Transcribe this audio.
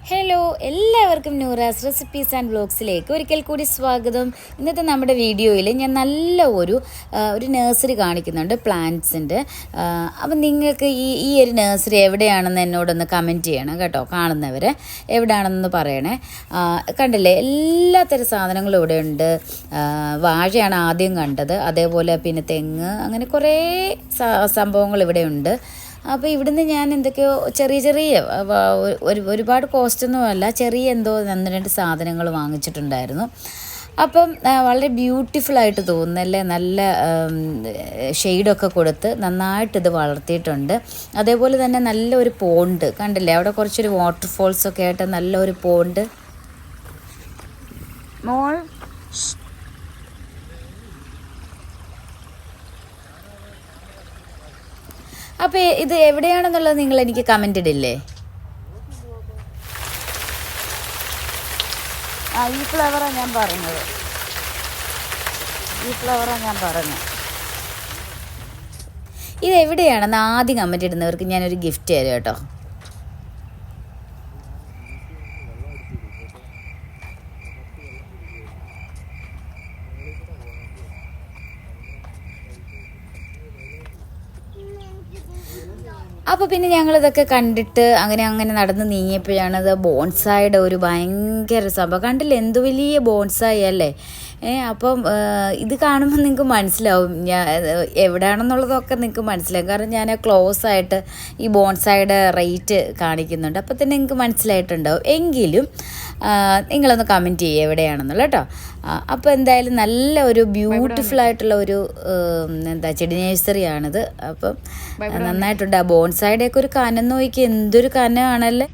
Hello, എല്ലാവർക്കും Noora's recipes and വ്ലോഗ്സിലേക്ക് ഒരിക്കൽ കൂടി സ്വാഗതം. ഇന്നത്തെ നമ്മുടെ വീഡിയോയിൽ ഞാൻ നല്ല ഒരു നഴ്സറി കാണിക്കുന്നുണ്ട്, പ്ലാന്റ്സിൻ്റെ. അപ്പം നിങ്ങൾക്ക് ഈ ഒരു നഴ്സറി എവിടെയാണെന്ന് എന്നോടൊന്ന് കമൻറ്റ് ചെയ്യണം കേട്ടോ. കാണുന്നവർ എവിടെയാണെന്ന് പറയണേ. കണ്ടില്ലേ, എല്ലാത്തരം സാധനങ്ങളും ഇവിടെ ഉണ്ട്. വാഴയാണ് ആദ്യം കണ്ടത്, അതേപോലെ പിന്നെ തെങ്ങ്, അങ്ങനെ കുറേ സംഭവങ്ങൾ ഇവിടെ ഉണ്ട്. അപ്പോൾ ഇവിടുന്ന് ഞാൻ എന്തൊക്കെയോ ചെറിയ ഒരുപാട് കോസ്റ്റൊന്നുമല്ല, ചെറിയ എന്തോ 1-2 സാധനങ്ങൾ വാങ്ങിച്ചിട്ടുണ്ടായിരുന്നു. അപ്പം വളരെ ബ്യൂട്ടിഫുള്ളായിട്ട് തോന്നുന്നല്ലേ, നല്ല ഷെയ്ഡൊക്കെ കൊടുത്ത് നന്നായിട്ടിത് വളർത്തിയിട്ടുണ്ട്. അതേപോലെ തന്നെ നല്ലൊരു പോണ്ട് കണ്ടില്ലേ, അവിടെ കുറച്ചൊരു വാട്ടർഫോൾസൊക്കെ ആയിട്ട് നല്ലൊരു പോണ്ട്. മോൾ അപ്പോൾ ഇത് എവിടെയാണെന്നുള്ളത് നിങ്ങൾ എനിക്ക് കമൻ്റ് ഇടില്ലേ? ഈ ഫ്ലവറാണ് ഞാൻ പറഞ്ഞത്, ഇത് എവിടെയാണെന്ന് ആദ്യം കമൻ്റ് ഇടുന്നവർക്ക് ഞാനൊരു ഗിഫ്റ്റ് തരാം കേട്ടോ. അപ്പോൾ പിന്നെ ഞങ്ങളിതൊക്കെ കണ്ടിട്ട് അങ്ങനെ നടന്ന് നീങ്ങിയപ്പോഴാണ് അത് ബോൺസായുടെ ഒരു ഭയങ്കര സംഭവം. കണ്ടില്ലേ, എന്ത് വലിയ ബോൺസായി അല്ലേ. അപ്പം ഇത് കാണുമ്പോൾ നിങ്ങൾക്ക് മനസ്സിലാവും ഞാൻ എവിടെയാണെന്നുള്ളതൊക്കെ നിങ്ങൾക്ക് മനസ്സിലാവും. കാരണം ഞാൻ ക്ലോസ് ആയിട്ട് ഈ ബോൺസായുടെ റേറ്റ് കാണിക്കുന്നുണ്ട്, അപ്പോൾ തന്നെ നിങ്ങൾക്ക് മനസ്സിലായിട്ടുണ്ടാവും. എങ്കിലും നിങ്ങളൊന്ന് കമൻറ്റ് ചെയ്യുക എവിടെയാണെന്നുള്ള കേട്ടോ. അപ്പോൾ എന്തായാലും നല്ല ഒരു ബ്യൂട്ടിഫുൾ ആയിട്ടുള്ള ഒരു ചെടി നഴ്സറിയാണിത്. അപ്പം നന്നായിട്ടുണ്ട്. ആ ബോൺസായുടെയൊക്കെ ഒരു കനം നോക്കി, എന്തൊരു കനമാണല്ലേ.